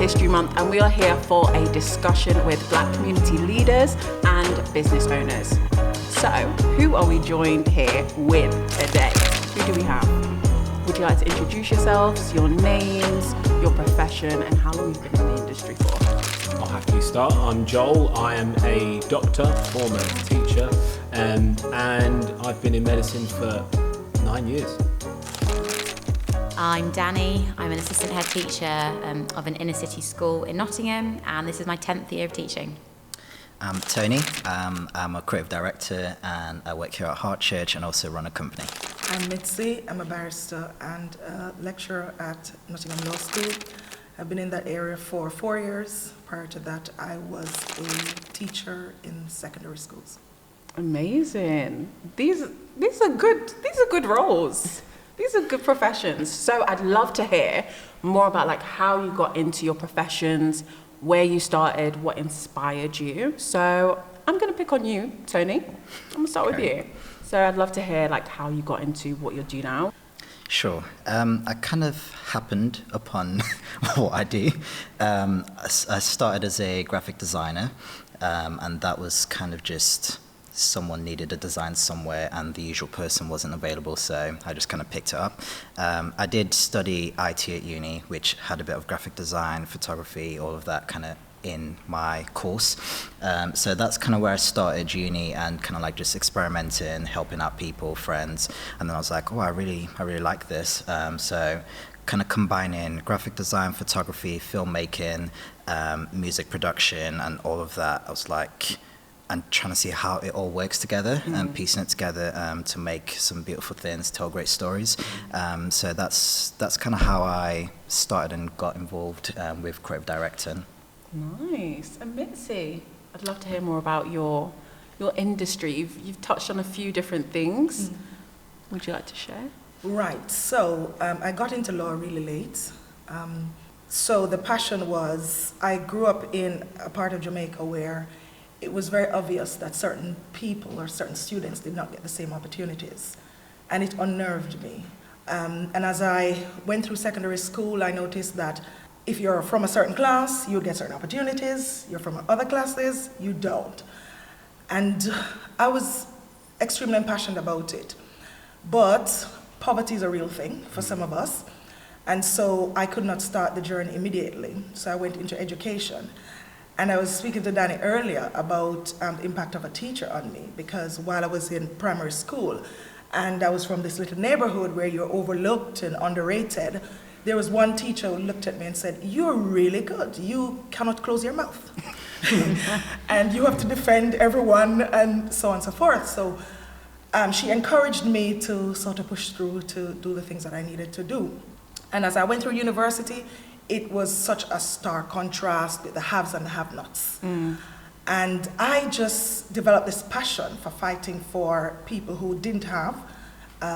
History Month, and we are here for a discussion with Black community leaders and business owners. So, who are we joined here with today? Who do we have? Would you like to introduce yourselves, your names, your profession, and how long you've been in the industry for? I'll happily start. I'm Joel. I am a doctor, former teacher, and I've been in medicine for 9 years. I'm Danny. I'm an assistant head teacher of an inner city school in Nottingham, and this is my 10th year of teaching. I'm Tony. I'm a creative director, and I work here at Heart Church and also run a company. I'm Mitzie. I'm a barrister and a lecturer at Nottingham Law School. I've been in that area for 4 years. Prior to that, I was a teacher in secondary schools. Amazing. These are good roles. These are good professions. So I'd love to hear more about like how you got into your professions, where you started, what inspired you. So I'm going to pick on you, Tony. I'm going to start with you. So I'd love to hear like how you got into what you do now. Sure. I kind of happened upon what I do. I started as a graphic designer, and that was kind of just someone needed a design somewhere and the usual person wasn't available, so I just kind of picked it up. I did study IT at uni, which had a bit of graphic design, photography, all of that kind of in my course. So that's kind of where I started uni and kind of like just experimenting, helping out people, friends, and then I was like, oh, I really like this. So kind of combining graphic design, photography, filmmaking, music production, and all of that, I was like, and trying to see how it all works together and piecing it together to make some beautiful things, tell great stories. So that's kind of how I started and got involved with creative directing. Nice. And Mitzie, I'd love to hear more about your industry. You've touched on a few different things. Would you like to share? Right. So I got into law really late. So the passion was, I grew up in a part of Jamaica where it was very obvious that certain people or certain students did not get the same opportunities, and it unnerved me. And as I went through secondary school, I noticed that if you're from a certain class, you get certain opportunities. You're from other classes, you don't. And I was extremely impassioned about it. But poverty is a real thing for some of us. And so I could not start the journey immediately. So I went into education. And I was speaking to Danny earlier about the impact of a teacher on me, because while I was in primary school and I was from this little neighborhood where you're overlooked and underrated, there was one teacher who looked at me and said, "You're really good. You cannot close your mouth. And you have to defend everyone," and so on and so forth. So she encouraged me to sort of push through to do the things that I needed to do. And as I went through university, it was such a stark contrast with the haves and the have-nots. And I just developed this passion for fighting for people who didn't have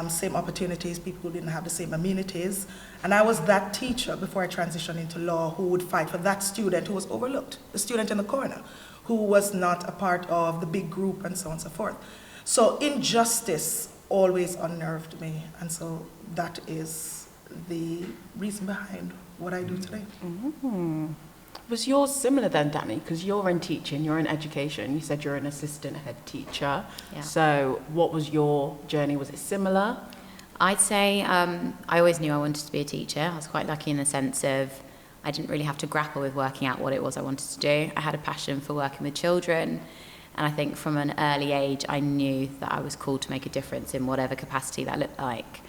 same opportunities, people who didn't have the same amenities. And I was that teacher before I transitioned into law who would fight for that student who was overlooked, the student in the corner, who was not a part of the big group and so on and so forth. So injustice always unnerved me. And so that is the reason behind what I do today. Was yours similar then, Danny? Because you're in teaching, you're in education. You said you're an assistant head teacher. Yeah. So what was your journey? Was it similar? I'd say I always knew I wanted to be a teacher. I was quite lucky in the sense of I didn't really have to grapple with working out what it was I wanted to do. I had a passion for working with children. And I think from an early age, I knew that I was called to make a difference in whatever capacity that looked like.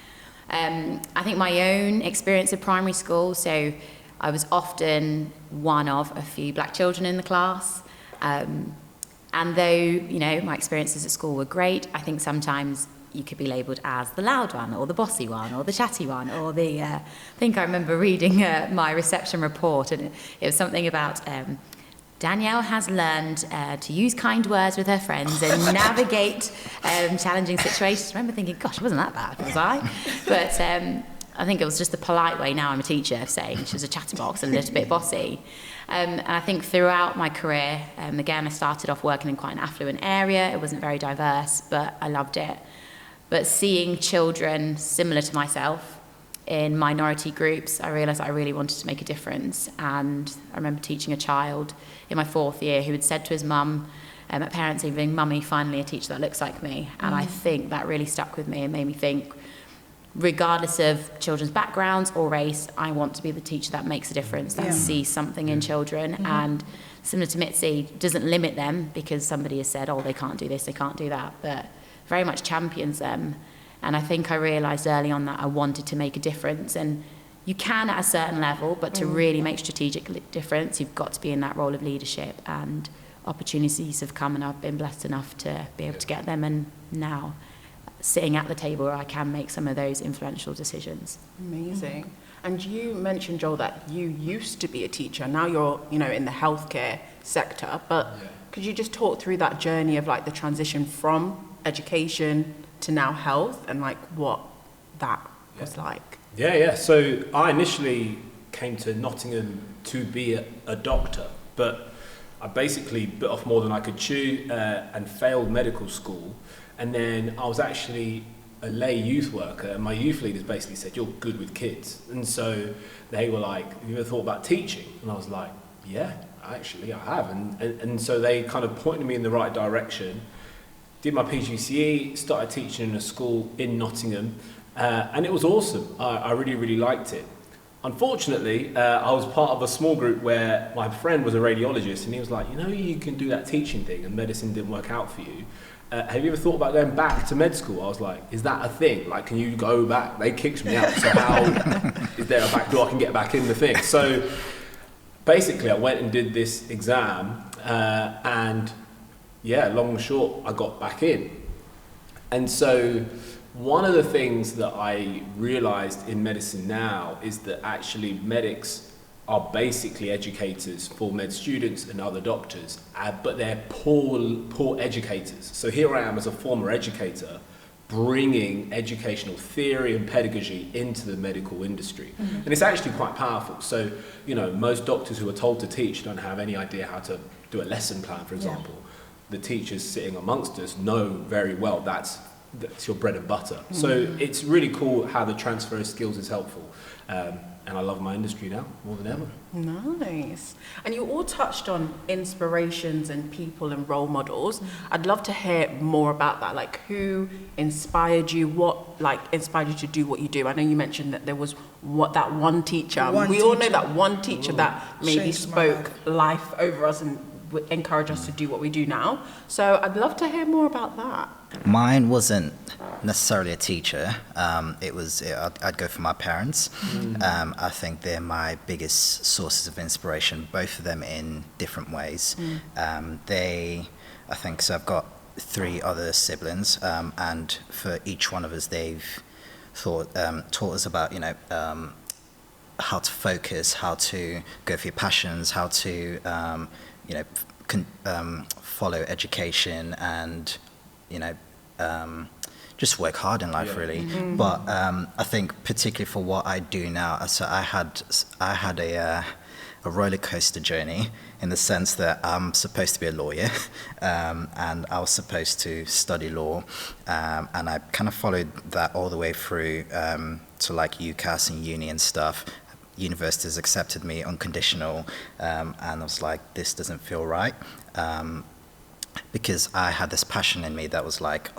I think my own experience of primary school, so I was often one of a few black children in the class. And though, my experiences at school were great, I think sometimes you could be labelled as the loud one or the bossy one or the chatty one or the... I think I remember reading my reception report, and it was something about... Danielle has learned to use kind words with her friends and navigate challenging situations. I remember thinking, gosh, it wasn't that bad, was I? But I think it was just the polite way, now I'm a teacher, of saying she was a chatterbox and a little bit bossy. And I think throughout my career, again, I started off working in quite an affluent area. It wasn't very diverse, but I loved it. But seeing children similar to myself in minority groups, I realised I really wanted to make a difference. And I remember teaching a child in my 4th year who had said to his mum at parents' evening, "Mummy, finally a teacher that looks like me." And I think that really stuck with me and made me think, regardless of children's backgrounds or race, I want to be the teacher that makes a difference, that sees something in children. And similar to Mitzie, doesn't limit them because somebody has said, oh, they can't do this, they can't do that, but very much champions them. And I think I realised early on that I wanted to make a difference. And you can at a certain level, but to really make strategic difference, you've got to be in that role of leadership. And opportunities have come, and I've been blessed enough to be able to get them. And now sitting at the table where I can make some of those influential decisions. Amazing. And you mentioned, Joel, that you used to be a teacher. Now you're, in the healthcare sector. But could you just talk through that journey of like the transition from education to now health and like what that was like? Yeah. So I initially came to Nottingham to be a doctor, but I basically bit off more than I could chew and failed medical school. And then I was actually a lay youth worker, and my youth leaders basically said, "You're good with kids." And so they were like, "Have you ever thought about teaching?" And I was like, "Yeah, actually I have." And so they kind of pointed me in the right direction. Did my PGCE, started teaching in a school in Nottingham, and it was awesome. I really, really liked it. Unfortunately, I was part of a small group where my friend was a radiologist, and he was like, "You can do that teaching thing, and medicine didn't work out for you. Have you ever thought about going back to med school?" I was like, "Is that a thing? Like, can you go back?" They kicked me out, so how is there a back door I can get back in the thing? So basically, I went and did this exam, and long and short, I got back in. And so one of the things that I realised in medicine now is that actually medics are basically educators for med students and other doctors, but they're poor educators. So here I am as a former educator, bringing educational theory and pedagogy into the medical industry. And it's actually quite powerful. So, most doctors who are told to teach don't have any idea how to do a lesson plan, for example. The teachers sitting amongst us know very well that's your bread and butter. So it's really cool how the transfer of skills is helpful. And I love my industry now more than ever. Nice. And you all touched on inspirations and people and role models. I'd love to hear more about that. Like, who inspired you? What inspired you to do what you do? I know you mentioned that there was that one teacher. We all know that one teacher that maybe spoke life over us and would encourage us to do what we do now. So I'd love to hear more about that. Mine wasn't necessarily a teacher. I'd go for my parents. I think they're my biggest sources of inspiration, both of them in different ways. I've got 3 other siblings, and for each one of us, they've taught us about, how to focus, how to go for your passions, how to, follow education and, just work hard in life, really. But I think particularly for what I do now, so I had a roller coaster journey in the sense that I'm supposed to be a lawyer, and I was supposed to study law, and I kind of followed that all the way through to like UCAS and uni and stuff. Universities accepted me unconditional, and I was like, this doesn't feel right. Because I had this passion in me that was like,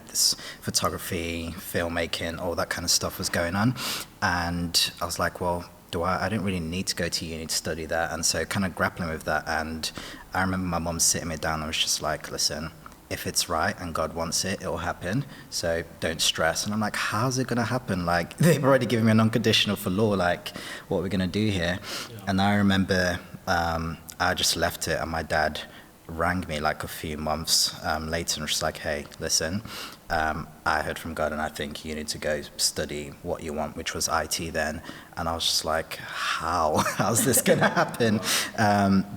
this photography, filmmaking, all that kind of stuff was going on. And I was like, well, I didn't really need to go to uni to study that. And so kind of grappling with that. And I remember my mum sitting me down and was just like, listen, if it's right and God wants it, it'll happen. So don't stress. And I'm like, how's it going to happen? Like, they've already given me an unconditional for law. Like, what are we going to do here? Yeah. And I remember I just left it, and my dad rang me like a few months later and was just like, hey, listen, I heard from God and I think you need to go study what you want, which was IT then. And I was just like, how's this going to happen?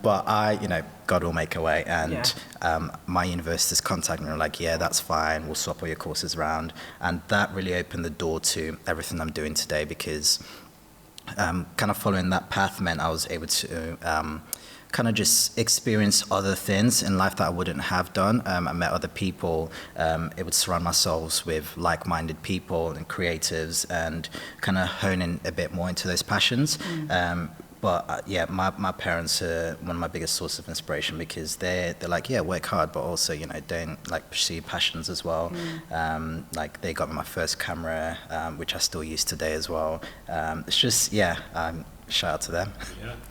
But God will make a way. And my universities contacted me and were like, yeah, that's fine. We'll swap all your courses around. And that really opened the door to everything I'm doing today, because kind of following that path meant I was able to kind of just experienced other things in life that I wouldn't have done. I met other people, it would surround myself with like-minded people and creatives and kind of hone in a bit more into those passions. But yeah, my parents are one of my biggest sources of inspiration because they're like, yeah, work hard, but also, you know, don't like pursue passions as well. Like they got me my first camera, which I still use today as well. It's just, yeah, shout out to them.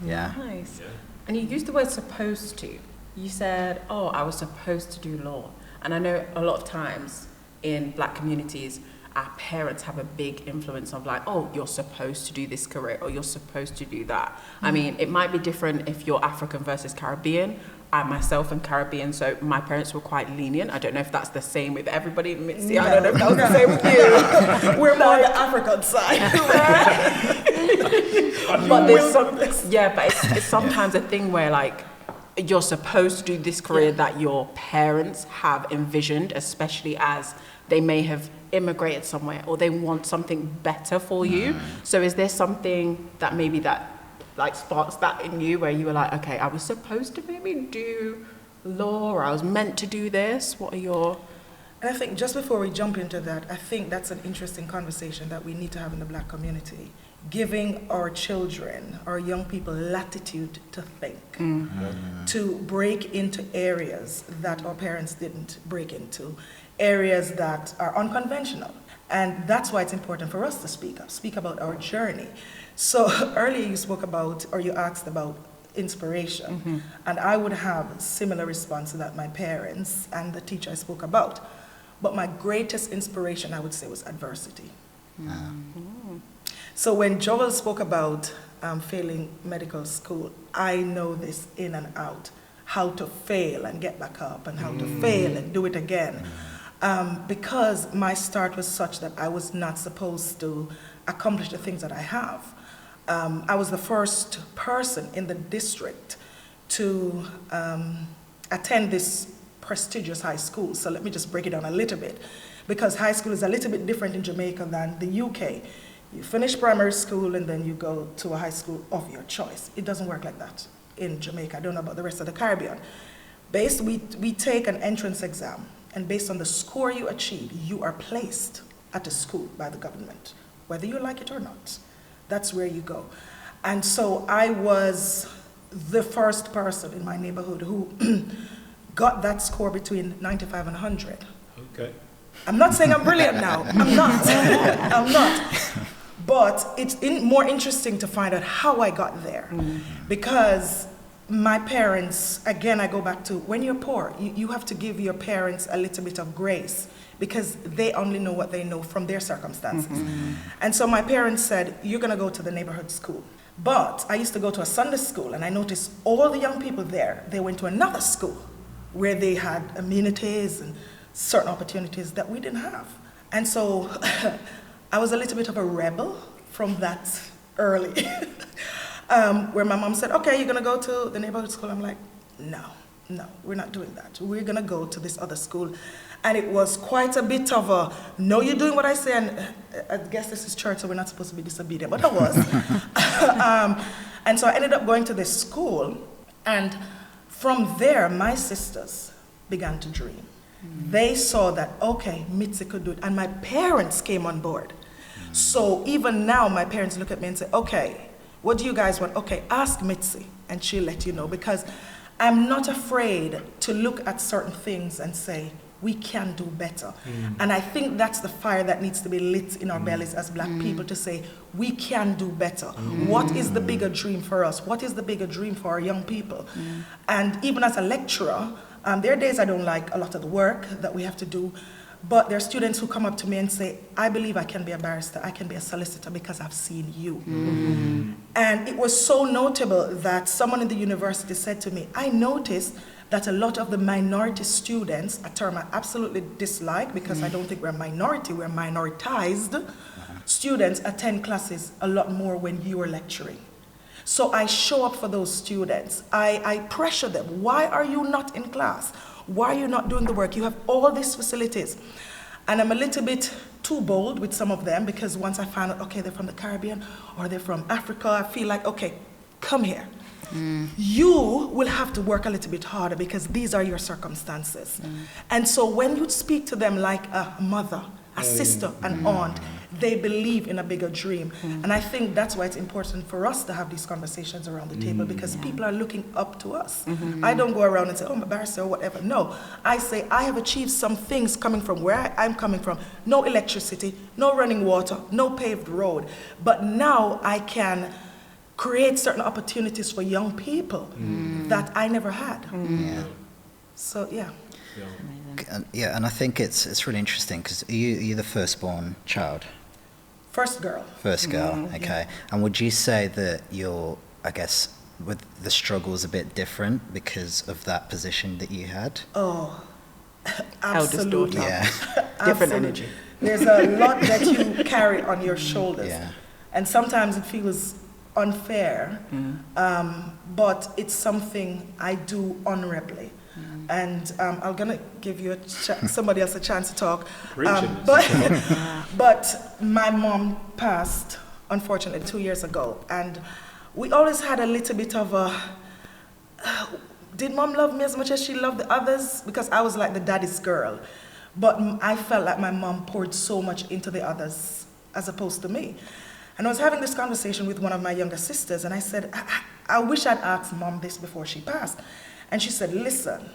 Yeah. Nice. Yeah. And you used the word supposed to. You said, oh, I was supposed to do law. And I know a lot of times in Black communities, our parents have a big influence of like, oh, you're supposed to do this career or you're supposed to do that. I mean, it might be different if you're African versus Caribbean. I myself am Caribbean, so my parents were quite lenient. I don't know if that's the same with everybody. Mitzie, No. I don't know if that was the same with you. We're more on the African side. But there's but it's sometimes a thing where like you're supposed to do this career that your parents have envisioned, especially as they may have immigrated somewhere or they want something better for you. So is there something that maybe that like sparks that in you where you were like, okay, I was supposed to maybe do law or I was meant to do this? What are your... And I think just before we jump into that, I think that's an interesting conversation that we need to have in the Black community. Giving our children, our young people, latitude to think, to break into areas that our parents didn't break into, areas that are unconventional. And that's why it's important for us to speak about our journey. So earlier you spoke about, or you asked about inspiration, and I would have a similar response to that, my parents and the teacher I spoke about. But my greatest inspiration, I would say, was adversity. So when Joel spoke about failing medical school, I know this in and out, how to fail and get back up and how to fail and do it again. Because my start was such that I was not supposed to accomplish the things that I have. I was the first person in the district to attend this prestigious high school. So let me just break it down a little bit, because high school is a little bit different in Jamaica than the UK. You finish primary school and then you go to a high school of your choice. It doesn't work like that in Jamaica. I don't know about the rest of the Caribbean. We take an entrance exam, and based on the score you achieve, you are placed at a school by the government, whether you like it or not. That's where you go. And so I was the first person in my neighborhood who got that score between 95 and 100. Okay. I'm not saying I'm brilliant now. I'm not. I'm not. But it's more interesting to find out how I got there. Because my parents, again, I go back to when you're poor, you have to give your parents a little bit of grace because they only know what they know from their circumstances. And so my parents said, you're going to go to the neighborhood school. But I used to go to a Sunday school, and I noticed all the young people there, they went to another school where they had amenities and certain opportunities that we didn't have. And so I was a little bit of a rebel from that early, where my mom said, okay, you're going to go to the neighborhood school. I'm like, no, we're not doing that. We're going to go to this other school. And it was quite a bit of a, no, you're doing what I say, and I guess this is church, so we're not supposed to be disobedient, but I was. And so I ended up going to this school, and from there, my sisters began to dream. They saw that, okay, Mitzie could do it, and my parents came on board. So even now, my parents look at me and say, okay, what do you guys want? Okay, ask Mitzie, and she'll let you know, because I'm not afraid to look at certain things and say, we can do better. And I think that's the fire that needs to be lit in our bellies as Black people, to say, we can do better. What is the bigger dream for us? What is the bigger dream for our young people? And even as a lecturer, there are days I don't like a lot of the work that we have to do, but there are students who come up to me and say, I believe I can be a barrister, I can be a solicitor because I've seen you. And it was so notable that someone in the university said to me, I noticed that a lot of the minority students, a term I absolutely dislike because I don't think we're a minority, we're minoritized, students attend classes a lot more when you are lecturing. So I show up for those students. I pressure them. Why are you not in class? Why are you not doing the work? You have all these facilities. And I'm a little bit too bold with some of them because once I find out, okay, they're from the Caribbean or they're from Africa, I feel like, okay, come here. You will have to work a little bit harder because these are your circumstances. And so when you speak to them like a mother, a sister, an aunt, they believe in a bigger dream. And I think that's why it's important for us to have these conversations around the table, because people are looking up to us. I don't go around and say, oh, I'm a barrister or whatever. No, I say I have achieved some things coming from where I'm coming from. No electricity, no running water, no paved road. But now I can create certain opportunities for young people that I never had. So, yeah. Yeah, and I think it's really interesting because you're the firstborn child. First girl. First girl, okay. And would you say that you're, I guess, with the struggles a bit different because of that position that you had? Oh, Eldest absolutely. daughter. Yeah. Different energy. There's a lot that you carry on your shoulders. Yeah. And sometimes it feels unfair, but it's something I do honorably. And I'm gonna give you somebody else a chance to talk. But my mom passed, unfortunately, 2 years ago, and we always had a little bit of a. Did mom love me as much as she loved the others? Because I was like the daddy's girl, but I felt like my mom poured so much into the others as opposed to me. And I was having this conversation with one of my younger sisters, and I said, I wish I'd asked mom this before she passed. And she said, listen,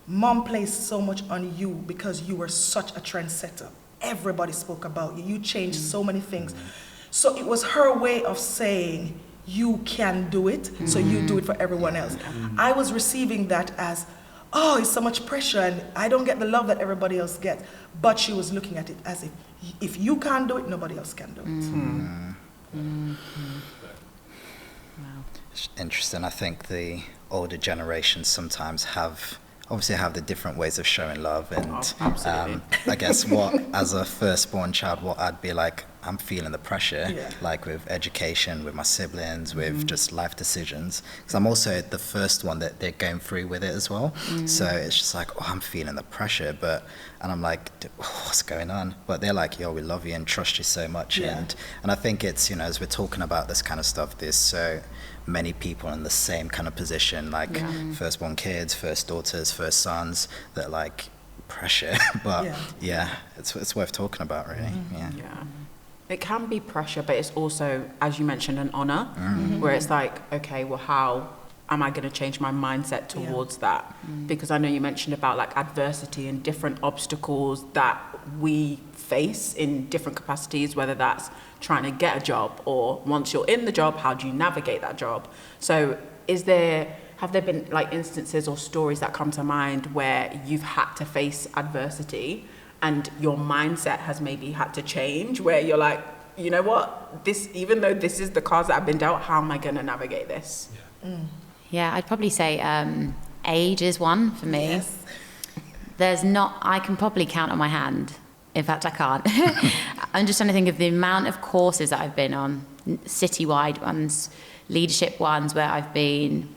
mom placed so much on you because you were such a trendsetter. Everybody spoke about you. You changed so many things. So it was her way of saying, you can do it, so you do it for everyone else. I was receiving that as, oh, it's so much pressure, and I don't get the love that everybody else gets. But she was looking at it as if you can't do it, nobody else can do it. Wow. It's interesting. I think the older generations sometimes obviously have the different ways of showing love, and I guess as a firstborn child, what I'd be like, I'm feeling the pressure, like with education, with my siblings, with just life decisions, because I'm also the first one that they're going through with it as well. So it's just like, oh, I'm feeling the pressure, and I'm like, what's going on? But they're like, yo, we love you and trust you so much. And I think it's, as we're talking about this kind of stuff, there's so many people in the same kind of position, like firstborn kids, first daughters, first sons, that like pressure. But it's worth talking about, really. It can be pressure, but it's also, as you mentioned, an honor, where it's like, okay, well, how am I going to change my mindset towards that? Because I know you mentioned about like adversity and different obstacles that we face in different capacities, whether that's trying to get a job or once you're in the job, how do you navigate that job? So have there been like instances or stories that come to mind where you've had to face adversity and your mindset has maybe had to change, where you're like, you know what, even though this is the cards that I've been dealt, how am I going to navigate this? Yeah, I'd probably say age is one for me. I can probably count on my hand. In fact, I can't. I'm just trying to think of the amount of courses that I've been on, citywide ones, leadership ones, where I've been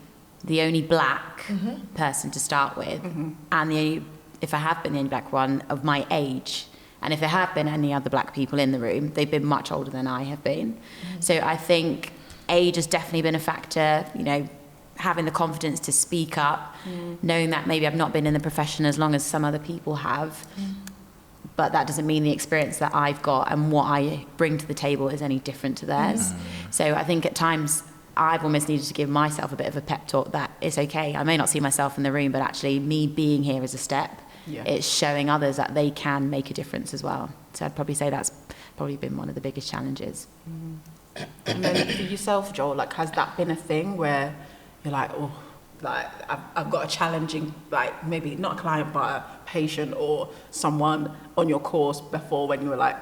the only black person to start with, and if I have been the only black one of my age, and if there have been any other black people in the room, they've been much older than I have been. So I think age has definitely been a factor, having the confidence to speak up, knowing that maybe I've not been in the profession as long as some other people have, but that doesn't mean the experience that I've got and what I bring to the table is any different to theirs. So I think at times I've almost needed to give myself a bit of a pep talk that it's okay. I may not see myself in the room, but actually me being here is a step. It's showing others that they can make a difference as well. So I'd probably say that's probably been one of the biggest challenges. And then for yourself, Joel, like, has that been a thing where you're like, oh, like I've got a challenging, like maybe not a client, but a patient or someone on your course before, when you were like,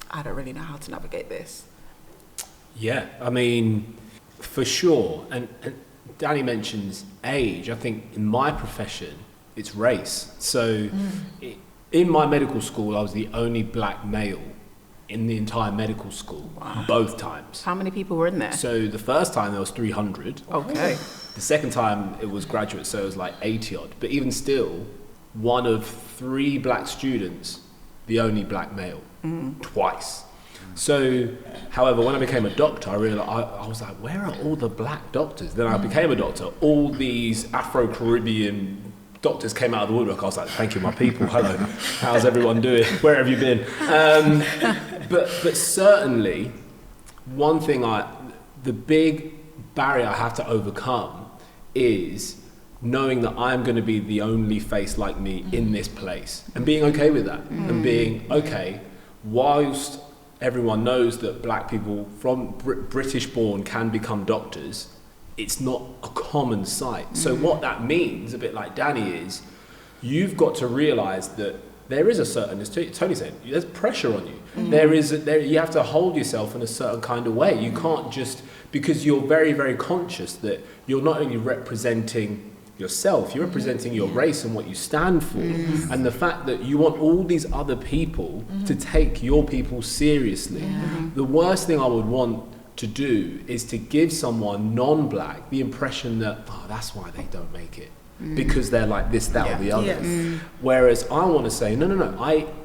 I don't really know how to navigate this? Yeah, I mean, for sure. And Danny mentions age. I think in my profession, it's race. So in my medical school, I was the only black male in the entire medical school, both times. How many people were in there? So the first time there was 300. Okay. The second time it was graduate, so it was like 80 odd. But even still, one of 3 black students, the only black male, twice. So However, when I became a doctor, I realized I was like, where are all the black doctors? Then I became a doctor. All these Afro-Caribbean doctors came out of the woodwork. I was like, thank you, my people. Hello, how's everyone doing? Where have you been? But certainly, one thing the big barrier I have to overcome is knowing that I'm going to be the only face like me in this place, and being okay with that, and being okay, whilst everyone knows that black people from British born can become doctors, it's not a common sight. So what that means, a bit like Danny, is you've got to realise that there is a certain, as Tony said, there's pressure on you. You have to hold yourself in a certain kind of way. You can't just, because you're very, very conscious that you're not only representing yourself, you're representing your race and what you stand for, and the fact that you want all these other people to take your people seriously. The worst thing I would want to do is to give someone non-black the impression that, oh, that's why they don't make it, because they're like this, that, or the other. Whereas I want to say, no,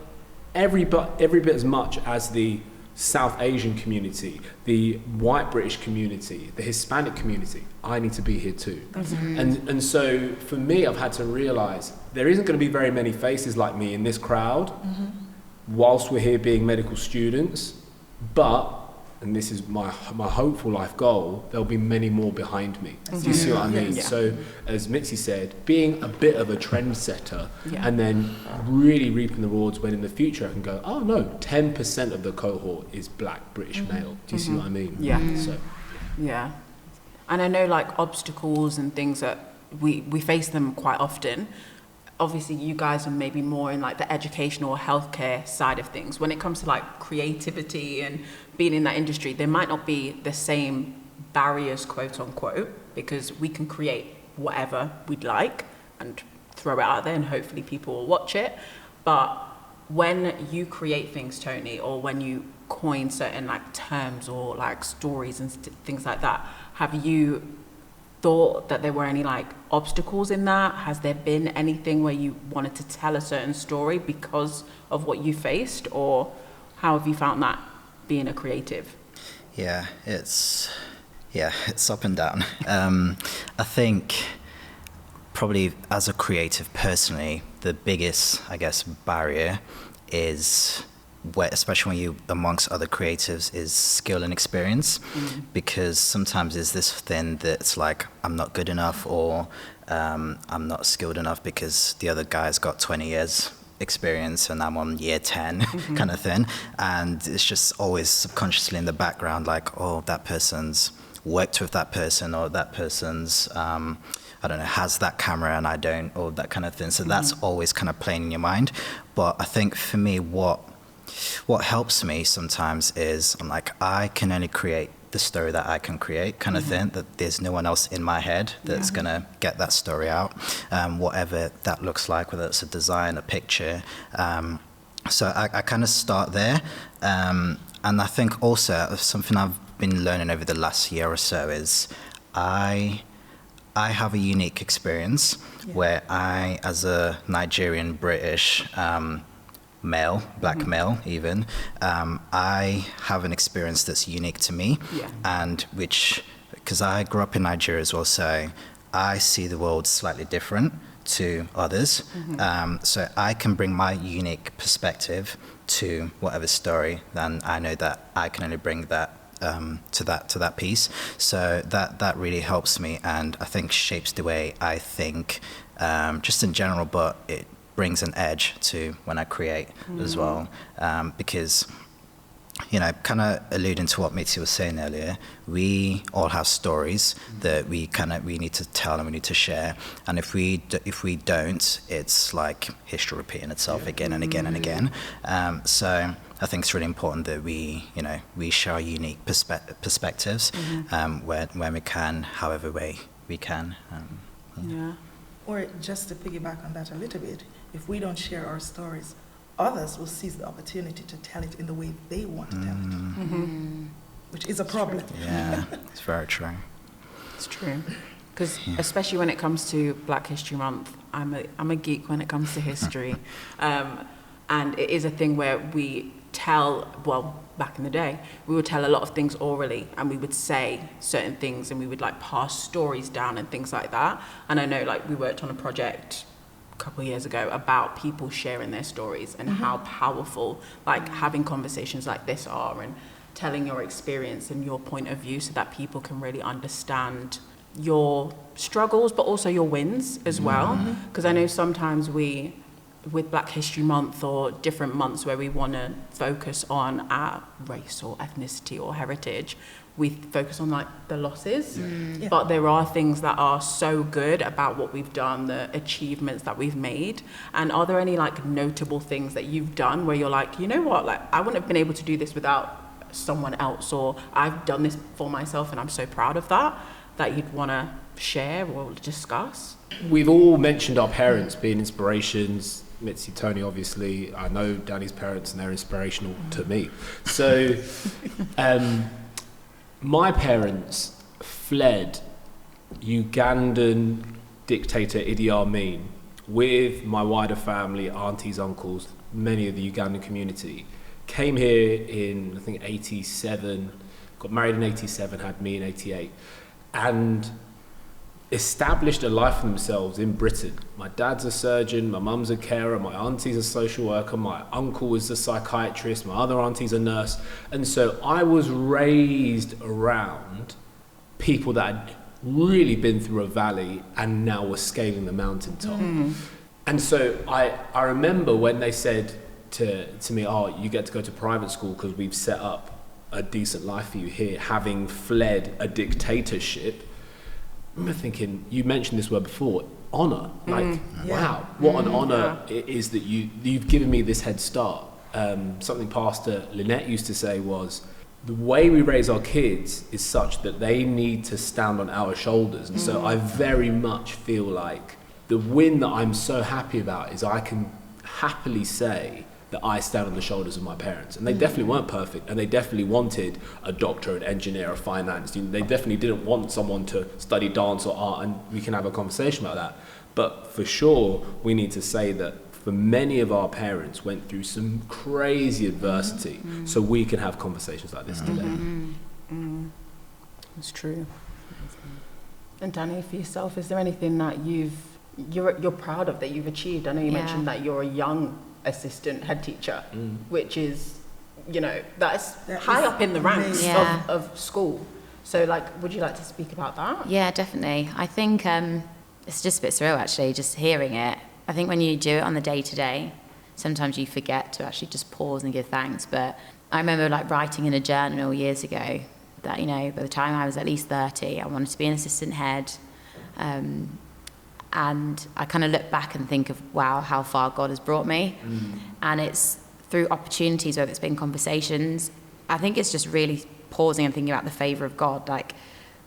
every bit as much as the South Asian community, the white British community, the Hispanic community, I need to be here too. And so for me, I've had to realize there isn't going to be very many faces like me in this crowd whilst we're here being medical students, but, and this is my hopeful life goal, there'll be many more behind me. Do you see what I mean? So as Mitzie said, being a bit of a trendsetter and then really reaping the rewards when in the future I can go, oh no, 10% of the cohort is black British male. Do you see what I mean? Yeah. And I know like obstacles and things that we face them quite often. Obviously you guys are maybe more in like the educational or healthcare side of things. When it comes to like creativity and being in that industry, there might not be the same barriers, quote unquote, because we can create whatever we'd like and throw it out there and hopefully people will watch it. But when you create things, Tony, or when you coin certain like terms or like stories and things like that, have you thought that there were any like obstacles in that? Has there been anything where you wanted to tell a certain story because of what you faced, or how have you found that being a creative? Yeah, it's up and down. I think probably as a creative personally, the biggest, I guess, barrier is especially when you amongst other creatives, is skill and experience, because sometimes there's this thing that's like, I'm not good enough, or I'm not skilled enough because the other guy's got 20 years experience and I'm on year 10 kind of thing, and it's just always subconsciously in the background like, oh, that person's worked with that person, or that person's I don't know, has that camera and I don't, or that kind of thing. So that's always kind of playing in your mind. But I think for me, what helps me sometimes is I'm like, I can only create the story that I can create, kind of thing, that there's no one else in my head that's going to get that story out, whatever that looks like, whether it's a design, a picture. So I kind of start there. And I think also something I've been learning over the last year or so is I have a unique experience where I, as a Nigerian British male, black male even, I have an experience that's unique to me, and which, because I grew up in Nigeria as well, so I see the world slightly different to others. So I can bring my unique perspective to whatever story, then I know that I can only bring that to that piece. So that really helps me, and I think shapes the way I think, just in general, but it brings an edge to when I create as well, because, you know, kind of alluding to what Mitzie was saying earlier, we all have stories that we need to tell and we need to share, and if we don't, it's like history repeating itself again and again and again. So I think it's really important that we share unique perspectives when we can, however way we can. Or just to piggyback on that a little bit, if we don't share our stories, others will seize the opportunity to tell it in the way they want to tell it, which is a problem. Yeah, it's very true. It's true. Because especially when it comes to Black History Month, I'm a geek when it comes to history. And it is a thing where we back in the day, we would tell a lot of things orally, and we would say certain things, and we would like pass stories down and things like that. And I know like we worked on a project a couple of years ago about people sharing their stories and how powerful like having conversations like this are, and telling your experience and your point of view so that people can really understand your struggles but also your wins as well. Because I know sometimes with Black History Month or different months where we want to focus on our race or ethnicity or heritage, we focus on like the losses. But there are things that are so good about what we've done, the achievements that we've made. And are there any like notable things that you've done where you're like, you know what, like I wouldn't have been able to do this without someone else, or I've done this for myself and I'm so proud of that you'd want to share or discuss? We've all mentioned our parents being inspirations. Mitzie, Tony, obviously. I know Danny's parents, and they're inspirational to me. So, my parents fled Ugandan dictator Idi Amin with my wider family, aunties, uncles, many of the Ugandan community. Came here in, I think, 87, got married in 87, had me in 88, and established a life for themselves in Britain. My dad's a surgeon, my mum's a carer, my auntie's a social worker, my uncle was a psychiatrist, my other auntie's a nurse. And so I was raised around people that had really been through a valley and now were scaling the mountaintop. And so I remember when they said to me, oh, you get to go to private school because we've set up a decent life for you here, having fled a dictatorship. I remember thinking, you mentioned this word before, honour. Like, wow, what an honour it is that you've given me this head start. Something Pastor Lynette used to say was, the way we raise our kids is such that they need to stand on our shoulders. And so I very much feel like the win that I'm so happy about is I can happily say that I stand on the shoulders of my parents. And they definitely weren't perfect, and they definitely wanted a doctor, an engineer, a finance. They definitely didn't want someone to study dance or art, and we can have a conversation about that. But for sure, we need to say that for many of our parents went through some crazy adversity, so we can have conversations like this today. It's true. And Danny, for yourself, is there anything that you're proud of that you've achieved? I know you mentioned that you're a young assistant head teacher, which is, that's high up in the ranks of school. So like, would you like to speak about that? Yeah, definitely. I think it's just a bit surreal actually, just hearing it. I think when you do it on the day-to-day, sometimes you forget to actually just pause and give thanks. But I remember like writing in a journal years ago that, by the time I was at least 30, I wanted to be an assistant head. And I kind of look back and think of, wow, how far God has brought me. And it's through opportunities, whether it's been conversations. I think it's just really pausing and thinking about the favour of God. Like,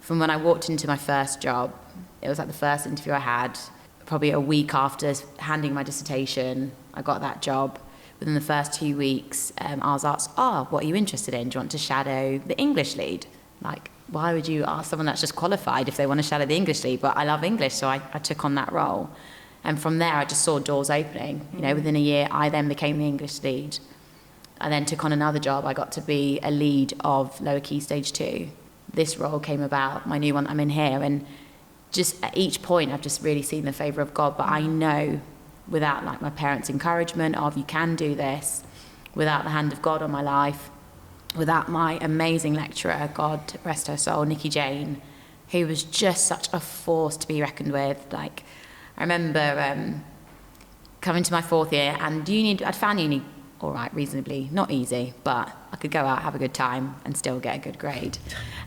from when I walked into my first job, it was like the first interview I had, probably a week after handing my dissertation, I got that job. Within the first 2 weeks, I was asked, what are you interested in? Do you want to shadow the English lead? Like, why would you ask someone that's just qualified if they want to shadow the English lead? But I love English, so I took on that role. And from there, I just saw doors opening. Within a year, I then became the English lead. I then took on another job. I got to be a lead of Lower Key Stage 2. This role came about, my new one, I'm in here. And just at each point, I've just really seen the favour of God. But I know, without like my parents' encouragement of, you can do this, without the hand of God on my life, without my amazing lecturer, God rest her soul, Nikki Jane, who was just such a force to be reckoned with. Like, I remember coming to my fourth year, and I'd found uni all right, reasonably, not easy, but I could go out, have a good time, and still get a good grade.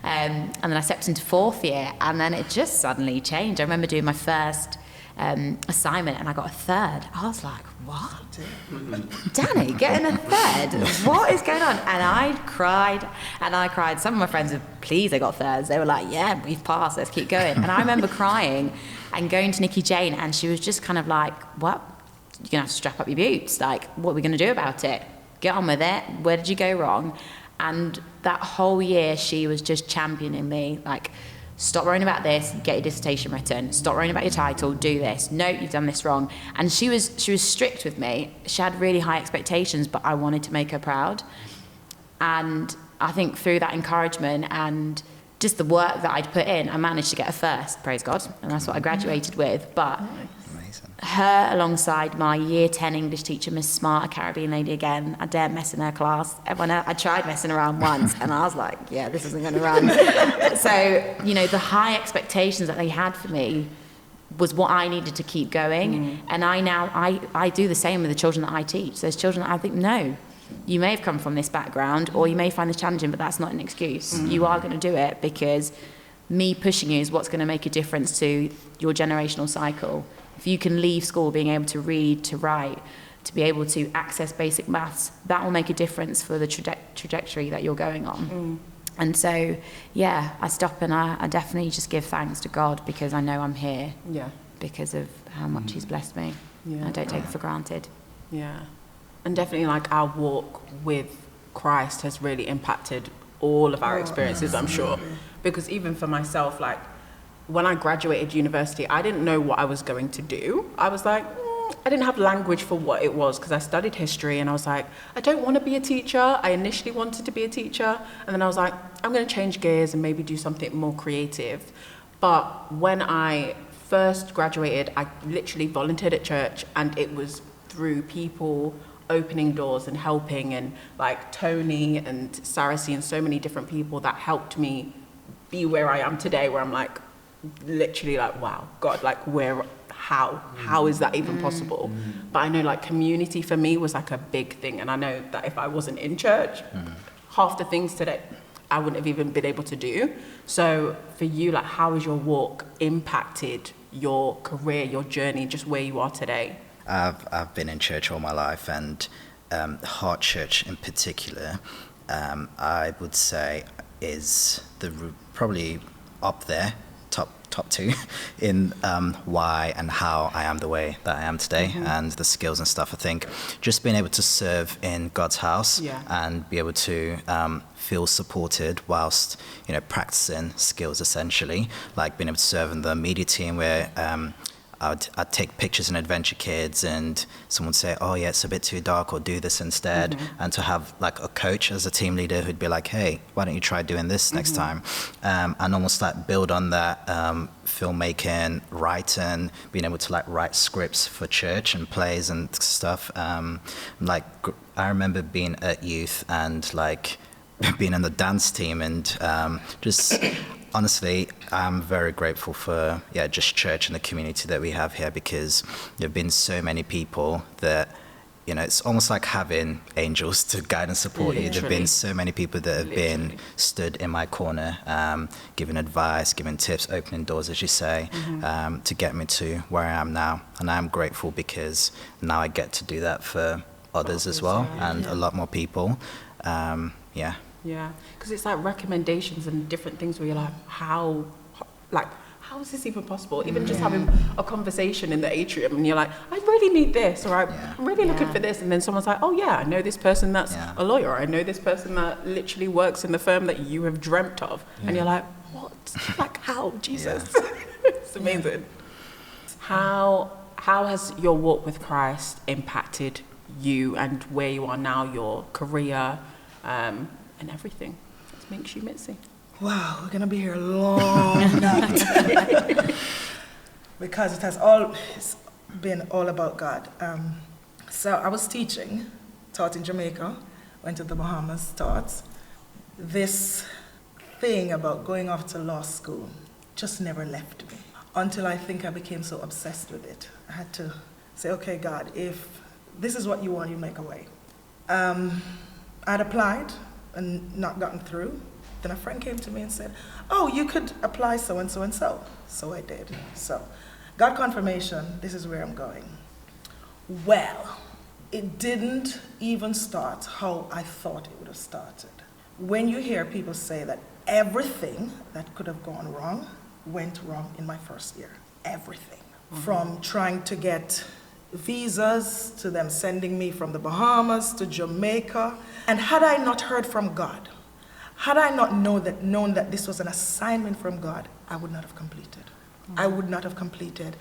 And then I stepped into fourth year, and then it just suddenly changed. I remember doing my first assignment, and I got a third. I was like, what? Danny, getting a third? What is going on? And I cried. Some of my friends were pleased I got thirds. They were like, yeah, we've passed, let's keep going. And I remember crying and going to Nikki Jane, and she was just kind of like, what? You're going to have to strap up your boots. Like, what are we going to do about it? Get on with it. Where did you go wrong? And that whole year, she was just championing me, like, stop worrying about this, get your dissertation written, stop worrying about your title, do this, no, you've done this wrong. And she was strict with me. She had really high expectations, but I wanted to make her proud. And I think through that encouragement and just the work that I'd put in, I managed to get a first, praise God, and that's what I graduated with. But Amazing. her alongside my year 10 English teacher, Miss Smart, a Caribbean lady again, I daren't mess in her class. I tried messing around once and I was like, yeah, this isn't going to run. So, you know, the high expectations that they had for me was what I needed to keep going. And I do the same with the children that I teach. There's children that I think, no, you may have come from this background or you may find this challenging, but that's not an excuse. You are going to do it because me pushing you is what's going to make a difference to your generational cycle. If you can leave school being able to read, to write, to be able to access basic maths, that will make a difference for the trajectory that you're going on. And so, yeah, I stop and I definitely just give thanks to God because I know I'm here because of how much He's blessed me. I don't take it for granted. Yeah. And definitely like our walk with Christ has really impacted all of our experiences, I'm sure. Because even for myself, like when I graduated university, I didn't know what I was going to do. I was like, I didn't have language for what it was because I studied history and I was like, I don't want to be a teacher. I initially wanted to be a teacher. And then I was like, I'm going to change gears and maybe do something more creative. But when I first graduated, I literally volunteered at church, and it was through people opening doors and helping, and like Tony and Sarasi and so many different people that helped me be where I am today, where I'm like literally like, wow, God, like how is that even possible? But I know like community for me was like a big thing, and I know that if I wasn't in church, half the things today I wouldn't have even been able to do. So for you, like how has your walk impacted your career, your journey, just where you are today? I've been in church all my life, and Heart Church in particular, I would say is probably up there, top two in why and how I am the way that I am today, and the skills and stuff. I think just being able to serve in God's house and be able to feel supported whilst practicing skills, essentially, like being able to serve in the media team where I'd take pictures in Adventure Kids and someone would say, oh yeah, it's a bit too dark, or do this instead. And to have like a coach as a team leader who'd be like, hey, why don't you try doing this next time? And almost like build on that filmmaking, writing, being able to like write scripts for church and plays and stuff. Like I remember being at youth and like being in the dance team and just... Honestly, I'm very grateful for just church and the community that we have here, because there have been so many people that, it's almost like having angels to guide and support you. There have been so many people that have been stood in my corner, giving advice, giving tips, opening doors, as you say, to get me to where I am now. And I'm grateful because now I get to do that for others as well, and a lot more people. Yeah, because it's like recommendations and different things where you're like, how is this even possible? Even just having a conversation in the atrium and you're like, I really need this, or I'm really looking for this. And then someone's like, oh yeah, I know this person that's a lawyer. I know this person that literally works in the firm that you have dreamt of. And you're like, what? Like how? Jesus. It's amazing. How has your walk with Christ impacted you and where you are now, your career, and everything? That makes you Mitzie. Wow, we're gonna be here a long night because it has always been all about God. So I was taught in Jamaica, went to the Bahamas, taught. This thing about going off to law school just never left me until I think I became so obsessed with it. I had to say, okay, God, if this is what you want, you make a way. I'd applied and not gotten through. Then a friend came to me and said, oh, you could apply so and so and so. So I did. So got confirmation, this is where I'm going. Well, it didn't even start how I thought it would have started. When you hear people say that everything that could have gone wrong went wrong in my first year, everything. From trying to get visas to them sending me from the Bahamas to Jamaica. And had I not heard from God, Had I not known that this was an assignment from God, I would not have completed. I would not have completed.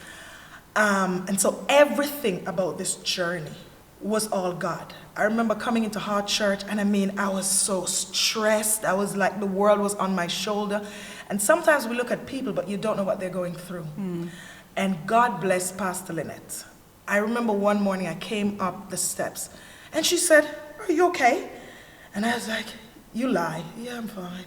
And so everything about this journey was all God. I remember coming into Heart Church, and I was so stressed. I was like the world was on my shoulder. And sometimes we look at people, but you don't know what they're going through. And God bless Pastor Lynette. I remember one morning I came up the steps, and she said, "Are you okay?" And I was like, "You lie." "Yeah, I'm fine."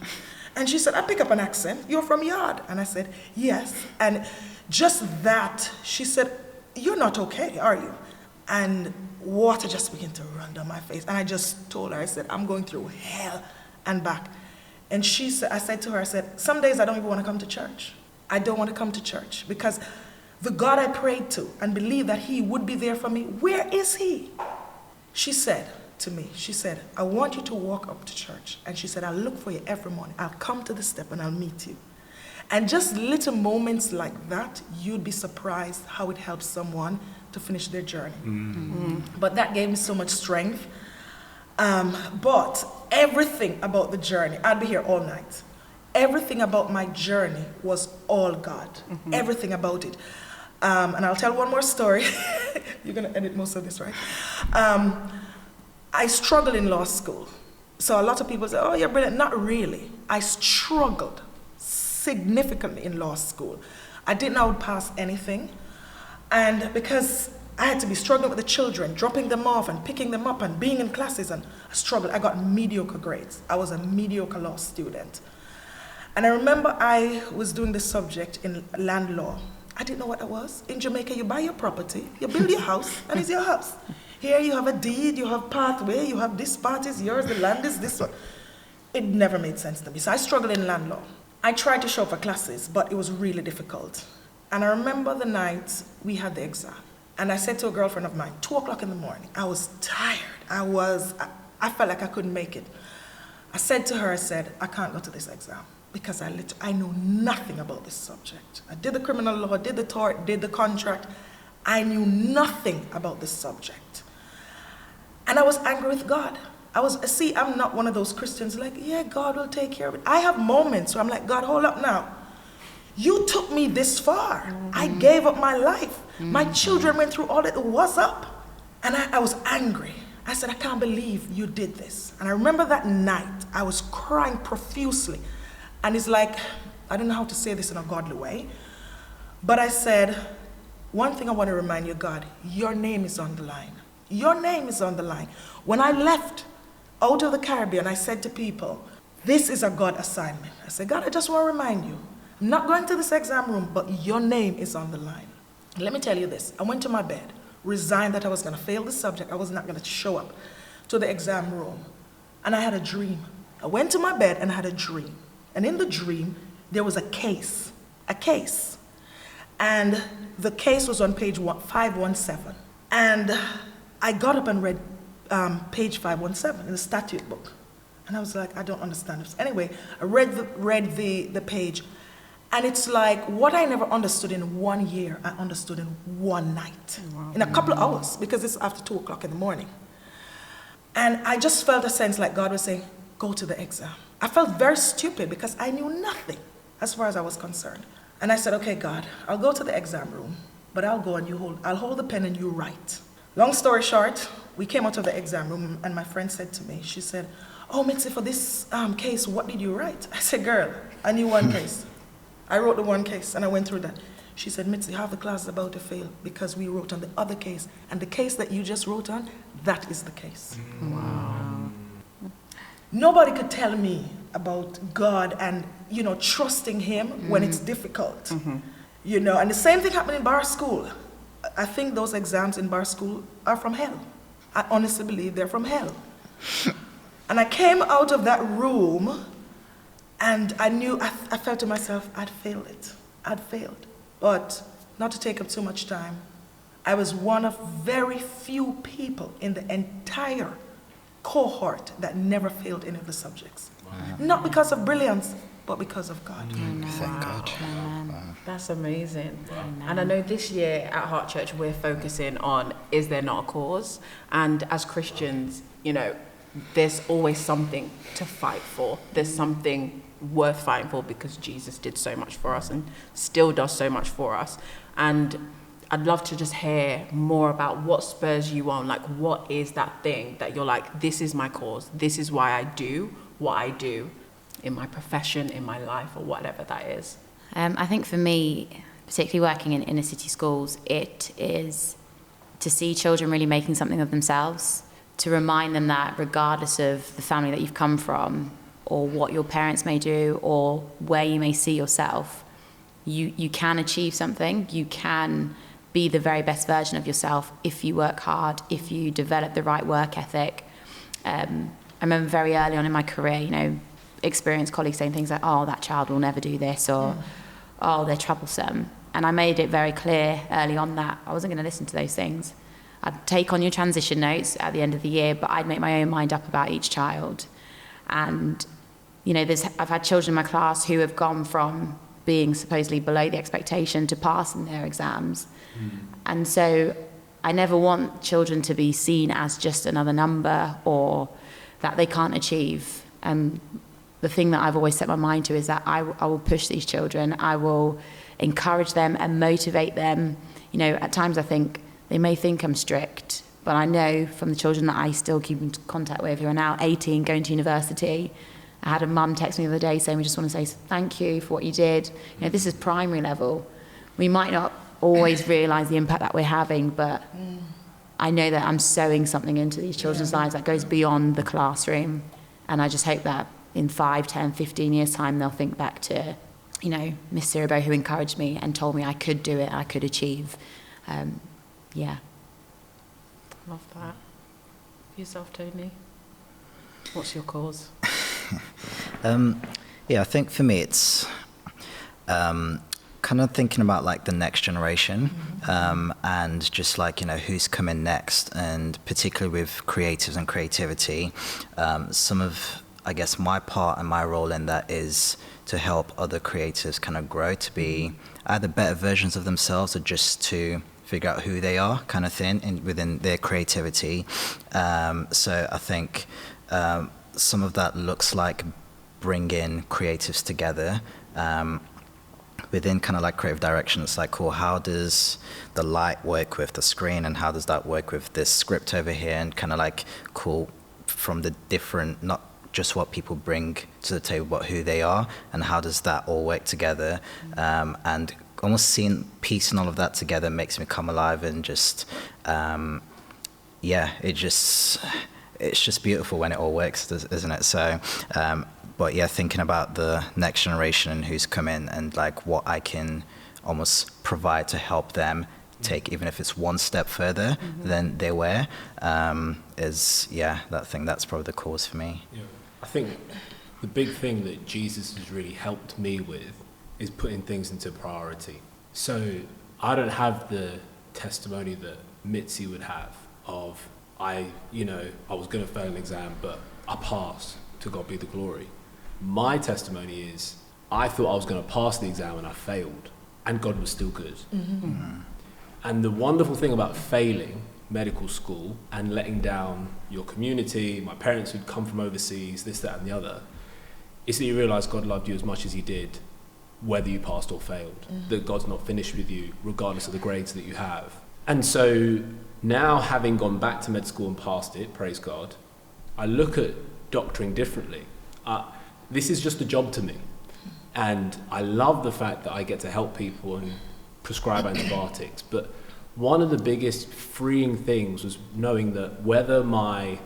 And she said, "I pick up an accent. You're from Yard." And I said, "Yes." And just that, she said, "You're not okay, are you?" And water just began to run down my face. And I just told her, I said, "I'm going through hell and back." And I said to her, "Some days I don't even want to come to church. I don't want to come to church because the God I prayed to and believed that he would be there for me, where is he?" She said to me, "I want you to walk up to church." And she said, "I'll look for you every morning. I'll come to the step and I'll meet you." And just little moments like that, you'd be surprised how it helps someone to finish their journey. But that gave me so much strength. But everything about the journey, I'd be here all night. Everything about my journey was all God. Everything about it. And I'll tell one more story. You're going to edit most of this, right? I struggled in law school. So a lot of people say, "Oh, you're brilliant." Not really. I struggled significantly in law school. I didn't know I would pass anything. And because I had to be struggling with the children, dropping them off and picking them up and being in classes, and I struggled. I got mediocre grades. I was a mediocre law student. And I remember I was doing this subject in land law. I didn't know what that was. In Jamaica, you buy your property, you build your house, and it's your house. Here you have a deed, you have pathway, you have this part is yours, the land is this one. It never made sense to me. So I struggled in land law. I tried to show up for classes, but it was really difficult. And I remember the night we had the exam. And I said to a girlfriend of mine, 2:00 in the morning, I was tired. I felt like I couldn't make it. I said to her, "I can't go to this exam because I know nothing about this subject. I did the criminal law, did the tort, did the contract. I knew nothing about this subject." And I was angry with God. I'm not one of those Christians like, "Yeah, God will take care of it." I have moments where I'm like, "God, hold up now. You took me this far. I gave up my life. My children went through all that. What's up?" And I was angry. I said, "I can't believe you did this." And I remember that night, I was crying profusely. And it's like, I don't know how to say this in a godly way, but I said, "One thing I want to remind you, God, your name is on the line. Your name is on the line." When I left out of the Caribbean, I said to people, "This is a God assignment." I said, "God, I just want to remind you, I'm not going to this exam room, but your name is on the line." Let me tell you this. I went to my bed, resigned that I was going to fail the subject. I was not going to show up to the exam room. And I had a dream. I went to my bed and I had a dream. And in the dream, there was a case. And the case was on page 517. And I got up and read page 517 in the statute book. And I was like, I don't understand this. Anyway, I read the page. And it's like what I never understood in 1 year, I understood in one night. Wow. In a couple of hours, because it's after 2:00 in the morning. And I just felt a sense like God was saying, "Go to the exam." I felt very stupid because I knew nothing as far as I was concerned. And I said, "Okay, God, I'll go to the exam room, but I'll go and I'll hold the pen and you write." Long story short, we came out of the exam room and my friend said to me, she said, "Oh, Mitzie, for this case, what did you write?" I said, "Girl, I knew one case. I wrote the one case and I went through that." She said, "Mitzie, half the class is about to fail because we wrote on the other case. And the case that you just wrote on, that is the case." Wow. Nobody could tell me about God and, trusting him when it's difficult. And the same thing happened in bar school. I think those exams in bar school are from hell. I honestly believe they're from hell. And I came out of that room and I felt to myself, I'd failed it. I'd failed. But not to take up too much time, I was one of very few people in the entire cohort that never failed any of the subjects. Wow. Not because of brilliance, but because of God. Thank God. Wow. That's amazing. And I know this year at Heart Church, we're focusing on, is there not a cause? And as Christians, there's always something to fight for. There's something worth fighting for because Jesus did so much for us and still does so much for us. And I'd love to just hear more about what spurs you on. Like, what is that thing that you're like, this is my cause, this is why I do what I do in my profession, in my life, or whatever that is? I think for me, particularly working in inner city schools, it is to see children really making something of themselves, to remind them that regardless of the family that you've come from, or what your parents may do, or where you may see yourself, you can achieve something. You can be the very best version of yourself if you work hard, if you develop the right work ethic. I remember very early on in my career, experienced colleagues saying things like, oh, that child will never do this, or oh, they're troublesome. And I made it very clear early on that I wasn't going to listen to those things. I'd take on your transition notes at the end of the year, but I'd make my own mind up about each child. And, I've had children in my class who have gone from being supposedly below the expectation to passing their exams. And so I never want children to be seen as just another number or that they can't achieve. The thing that I've always set my mind to is that I will push these children. I will encourage them and motivate them. At times I think they may think I'm strict, but I know from the children that I still keep in contact with who are now 18, going to university. I had a mum text me the other day saying, we just want to say thank you for what you did. This is primary level. We might not always realise the impact that we're having, but I know that I'm sowing something into these children's lives that goes beyond the classroom. And I just hope that in 5, 10, 15 years' time, they'll think back to, Miss Siriboe, who encouraged me and told me I could do it, I could achieve. Yeah. Love that. Yourself, Tony? What's your cause? I think for me it's kind of thinking about like the next generation, and just like, who's coming next, and particularly with creatives and creativity, some of, I guess, my part and my role in that is to help other creatives kind of grow to be either better versions of themselves or just to figure out who they are, kind of thing, within their creativity. So I think some of that looks like bringing creatives together within kind of like creative direction. It's like, cool, how does the light work with the screen, and how does that work with this script over here, and kind of like, cool, from the different, not just what people bring to the table, but who they are, and how does that all work together, and almost seeing piecing all of that together makes me come alive, and just it's just beautiful when it all works, isn't it? So but yeah, thinking about the next generation and who's coming, and like what I can almost provide to help them take, even if it's one step further than they were, that's probably the cause for me. Yeah. I think the big thing that Jesus has really helped me with is putting things into priority. So I don't have the testimony that Mitzie would have of, I was going to fail an exam, but I passed, to God be the glory. My testimony is, I thought I was going to pass the exam and I failed, and God was still good. And the wonderful thing about failing medical school and letting down your community, my parents who'd come from overseas, this, that, and the other, is that you realise God loved you as much as he did, whether you passed or failed, that God's not finished with you, regardless of the grades that you have. And so now, having gone back to med school and passed it, praise God, I look at doctoring differently. This is just a job to me. And I love the fact that I get to help people and prescribe antibiotics. But one of the biggest freeing things was knowing that whether my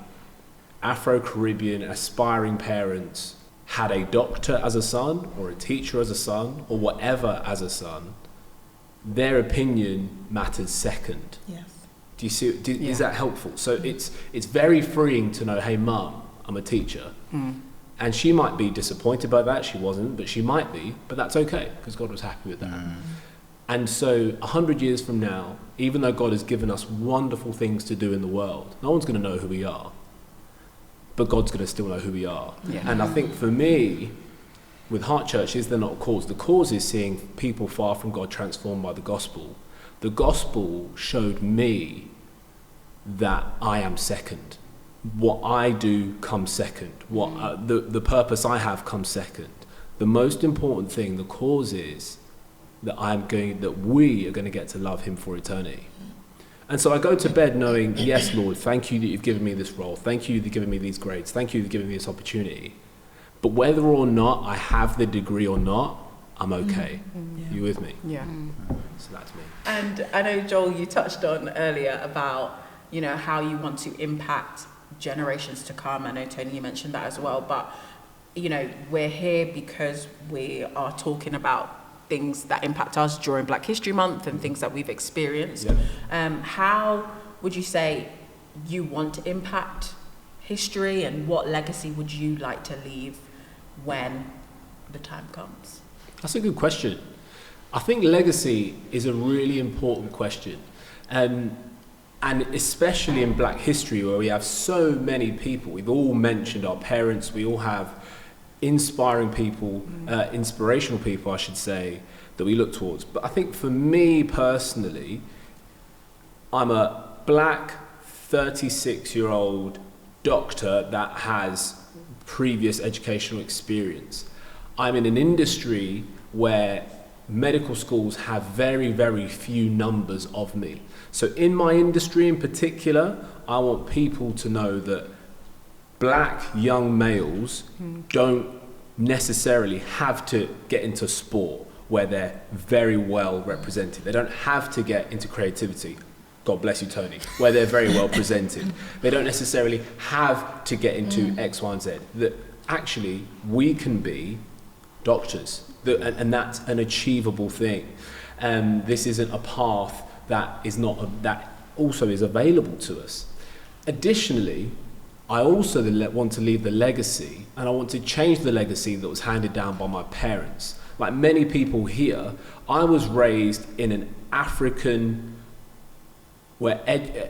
Afro-Caribbean aspiring parents had a doctor as a son, or a teacher as a son, or whatever as a son, their opinion matters second. Yes. Do you see? Is that helpful? So it's very freeing to know, hey, Mum, I'm a teacher. And she might be disappointed by that. She wasn't, but she might be. But that's okay, because God was happy with that. And so 100 years from now, even though God has given us wonderful things to do in the world, no one's going to know who we are. But God's going to still know who we are. Yeah. And I think for me, with Heart Church, is there not a cause? The cause is seeing people far from God transformed by the gospel. The gospel showed me that I am second. what I do comes second. What the purpose I have comes second. The most important thing, the cause is that we are going to get to love him for eternity. And so I go to bed knowing, yes, Lord, thank you that you've given me this role. Thank you that you've given me these grades. Thank you that you've given me this opportunity. But whether or not I have the degree or not, I'm okay. Yeah. You with me? Yeah. So that's me. And I know, Joel, you touched on earlier about, you know, how you want to impact generations to come. I know, Tony, you mentioned that as well. But, you know, we're here because we are talking about things that impact us during Black History Month and things that we've experienced. Yeah. How would you say you want to impact history, and what legacy would you like to leave when the time comes? That's a good question. I think legacy is a really important question. And especially in Black history, where we have so many people, we've all mentioned our parents, we all have inspiring people, inspirational people, I should say, that we look towards. But I think for me personally, I'm a Black 36-year-old doctor that has previous educational experience. I'm in an industry where medical schools have very, very few numbers of me. So in my industry in particular, I want people to know that Black young males don't necessarily have to get into sport where they're very well represented. They don't have to get into creativity. God bless you, Tony, where they're very well presented. They don't necessarily have to get into X, Y, and Z. That actually we can be doctors, and that's an achievable thing. This isn't a path that also is available to us. Additionally, I also want to leave the legacy, and I want to change the legacy that was handed down by my parents. Like many people here, I was raised in an African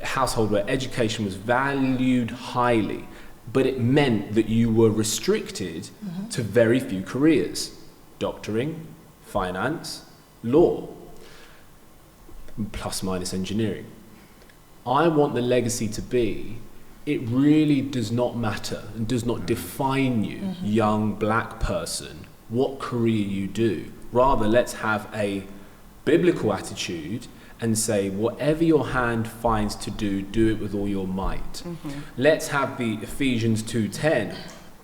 household where education was valued highly, but it meant that you were restricted to very few careers: doctoring, finance, law, plus minus engineering. I want the legacy to be, it really does not matter and does not define you, young Black person, what career you do. Rather, let's have a biblical attitude and say, whatever your hand finds to do, do it with all your might. Let's have the Ephesians 2:10.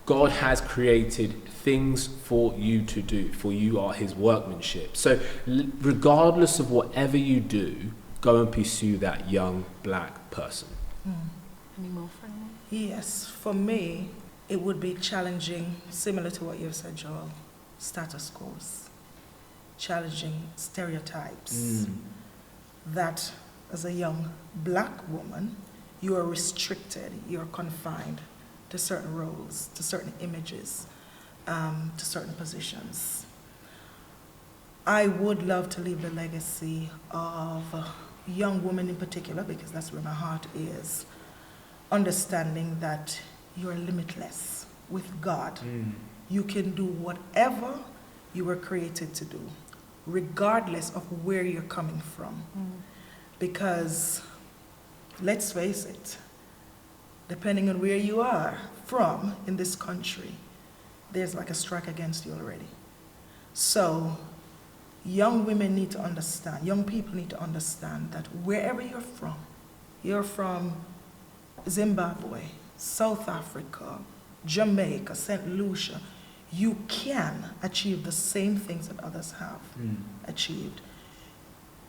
God has created things for you to do, for you are his workmanship. So regardless of whatever you do, go and pursue that young Black person. Any more from you? Yes, for me, it would be challenging, similar to what you've said, Joel, status quos, challenging stereotypes that as a young Black woman, you are restricted, you're confined to certain roles, to certain images, to certain positions. I would love to leave the legacy of young women in particular, because that's where my heart is, understanding that you're limitless with God. You can do whatever you were created to do, regardless of where you're coming from. Because, let's face it, depending on where you are from in this country, there's like a strike against you already. So, young women need to understand, young people need to understand that wherever you're from Zimbabwe, South Africa, Jamaica, St. Lucia, you can achieve the same things that others have achieved.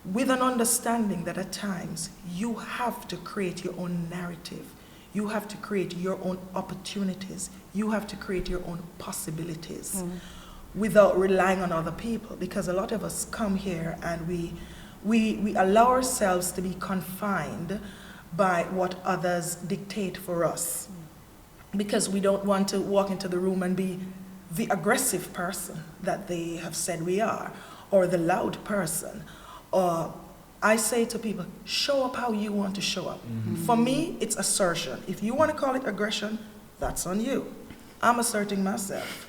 With an understanding that at times you have to create your own narrative. You have to create your own opportunities. You have to create your own possibilities without relying on other people. Because a lot of us come here and we allow ourselves to be confined by what others dictate for us. Because we don't want to walk into the room and be the aggressive person that they have said we are, or the loud person. Or I say to people, show up how you want to show up. For me, it's assertion. If you want to call it aggression, that's on you. I'm asserting myself.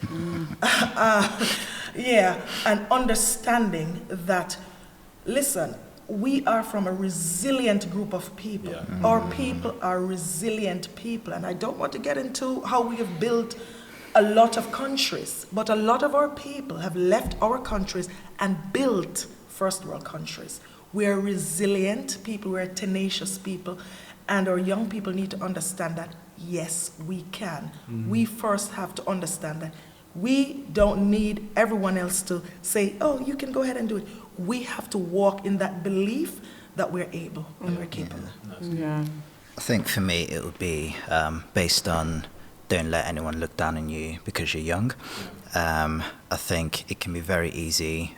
And understanding that, listen, we are from a resilient group of people. Yeah. Our people are resilient people, and I don't want to get into how we have built a lot of countries, but a lot of our people have left our countries and built first world countries. We are resilient people, we're tenacious people, and our young people need to understand that, yes, we can. We first have to understand that we don't need everyone else to say, oh, you can go ahead and do it. We have to walk in that belief that we're able and we're capable. Yeah. I think for me it would be based on don't let anyone look down on you because you're young. I think it can be very easy,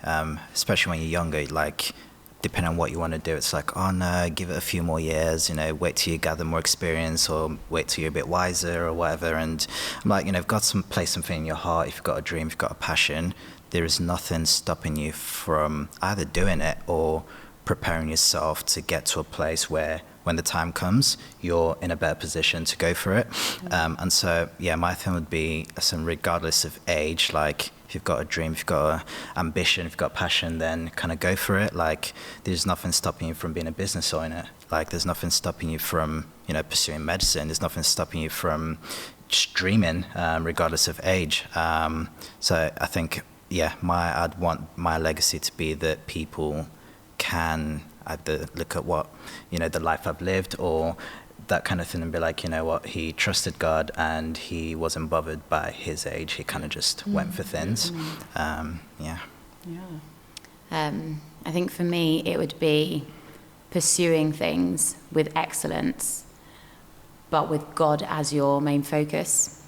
especially when you're younger, like depending on what you want to do, it's like, oh no, give it a few more years, wait till you gather more experience or wait till you're a bit wiser or whatever. And I'm like, if you've got place something in your heart, if you've got a dream, if you've got a passion, there is nothing stopping you from either doing it or preparing yourself to get to a place where when the time comes, you're in a better position to go for it. And so, yeah, my thing would be, regardless of age, like if you've got a dream, if you've got an ambition, if you've got passion, then kind of go for it. Like there's nothing stopping you from being a business owner. Like there's nothing stopping you from, pursuing medicine. There's nothing stopping you from just dreaming, regardless of age. So I think, yeah, I'd want my legacy to be that people can either look at what, the life I've lived or that kind of thing and be like, you know what, he trusted God and he wasn't bothered by his age. He kind of just went for things. Yeah. I think for me, it would be pursuing things with excellence, but with God as your main focus.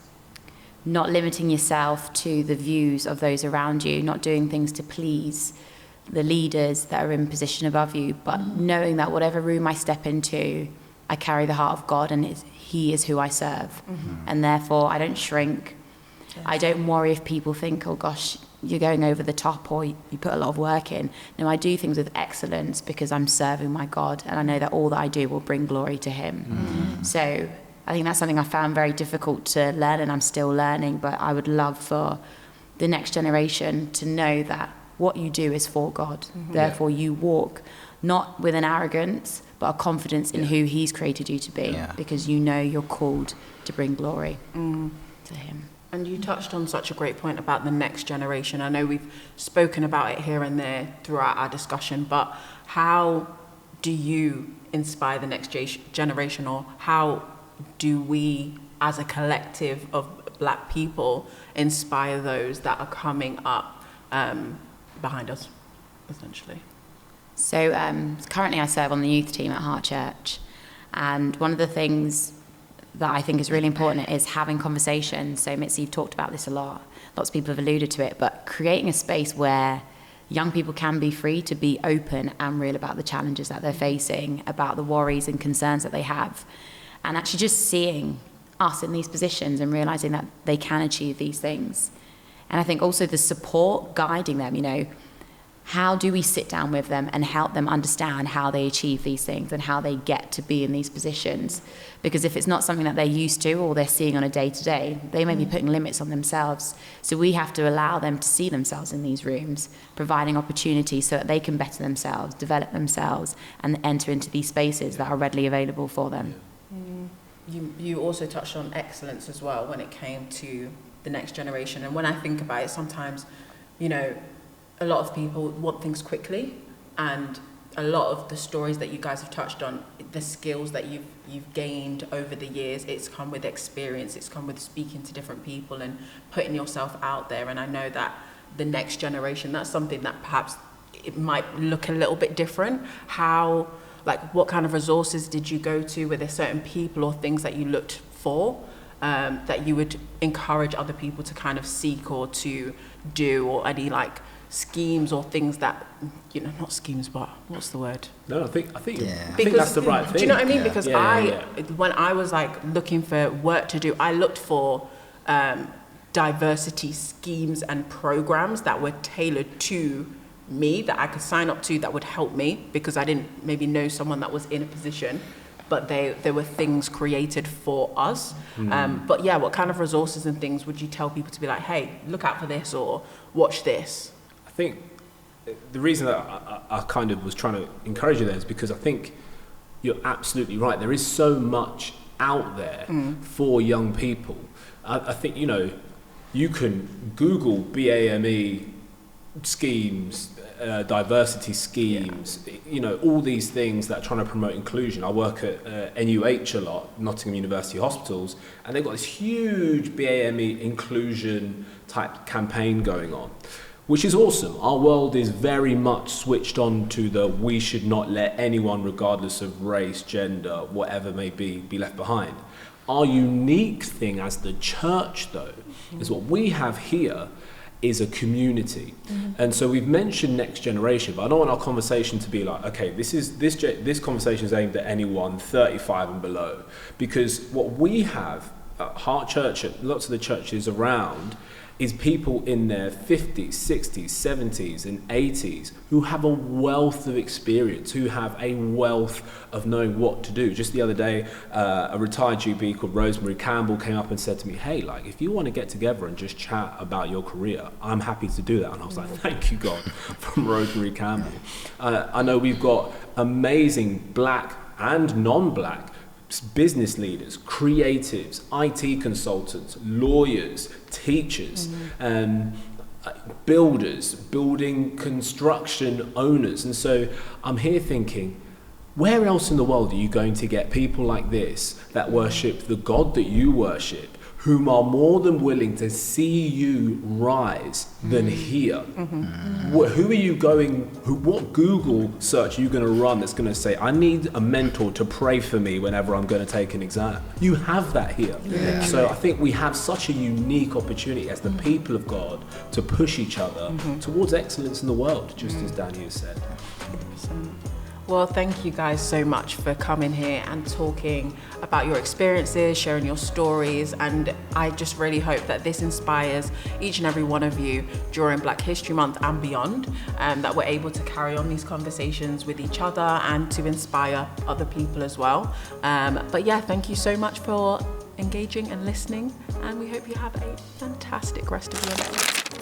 Not limiting yourself to the views of those around you, not doing things to please the leaders that are in position above you, but knowing that whatever room I step into, I carry the heart of God and he is who I serve. And therefore I don't shrink. Yes. I don't worry if people think, oh gosh, you're going over the top or you put a lot of work in. No, I do things with excellence because I'm serving my God and I know that all that I do will bring glory to him. So I think that's something I found very difficult to learn and I'm still learning, but I would love for the next generation to know that what you do is for God. Therefore you walk not with an arrogance, but a confidence in who he's created you to be, because you know you're called to bring glory to him. And you touched on such a great point about the next generation. I know we've spoken about it here and there throughout our discussion, but how do you inspire the next generation, or how do we as a collective of Black people inspire those that are coming up behind us, essentially? So currently I serve on the youth team at Heart Church, and one of the things that I think is really important is having conversations. So Mitzie, you've talked about this a lot. Lots of people have alluded to it, but creating a space where young people can be free to be open and real about the challenges that they're facing, about the worries and concerns that they have, and actually just seeing us in these positions and realizing that they can achieve these things. And I think also the support guiding them, how do we sit down with them and help them understand how they achieve these things and how they get to be in these positions? Because if it's not something that they're used to or they're seeing on a day-to-day, they may be putting limits on themselves. So we have to allow them to see themselves in these rooms, providing opportunities so that they can better themselves, develop themselves, and enter into these spaces that are readily available for them. You also touched on excellence as well when it came to the next generation. And when I think about it, sometimes, a lot of people want things quickly, and a lot of the stories that you guys have touched on, the skills that you've gained over the years, it's come with experience, it's come with speaking to different people and putting yourself out there. And I know that the next generation, that's something that perhaps it might look a little bit different. What kind of resources did you go to? Were there certain people or things that you looked for that you would encourage other people to kind of seek or to do, or any schemes or things that, not schemes, but what's the word? No, I think that's the right thing. Do you know what I mean? Because when I was looking for work to do, I looked for diversity schemes and programs that were tailored to me, that I could sign up to, that would help me, because I didn't maybe know someone that was in a position, but there were things created for us. But yeah, what kind of resources and things would you tell people to be like, hey, look out for this or watch this? I think the reason that I kind of was trying to encourage you there is because I think you're absolutely right. There is so much out there for young people. I think, you know, you can Google BAME schemes, diversity schemes, you know, all these things that are trying to promote inclusion. I work at NUH a lot, Nottingham University Hospitals, and they've got this huge BAME inclusion type campaign going on, which is awesome. Our world is very much switched on to the we should not let anyone, regardless of race, gender, whatever may be left behind. Our unique thing as the church, though, is what we have here is a community. And so we've mentioned next generation, but I don't want our conversation to be like, okay, this conversation is aimed at anyone 35 and below, because what we have at Heart Church, at lots of the churches around, is people in their 50s, 60s, 70s and 80s who have a wealth of experience, who have a wealth of knowing what to do. Just the other day, a retired GP called Rosemary Campbell came up and said to me, hey, like, if you want to get together and just chat about your career, I'm happy to do that. And I was like, thank you, God, from Rosemary Campbell. I know we've got amazing black and non-black business leaders, creatives, IT consultants, lawyers, teachers, builders, building construction owners. And so I'm here thinking, where else in the world are you going to get people like this that worship the God that you worship, whom are more than willing to see you rise than here? Who are you what Google search are you going to run that's going to say, I need a mentor to pray for me whenever I'm going to take an exam? You have that here. Yeah. So I think we have such a unique opportunity as the people of God to push each other towards excellence in the world, just as Danielle said. 100%. Well, thank you guys so much for coming here and talking about your experiences, sharing your stories, and I just really hope that this inspires each and every one of you during Black History Month and beyond, that we're able to carry on these conversations with each other and to inspire other people as well. But yeah, thank you so much for engaging and listening, and we hope you have a fantastic rest of your day.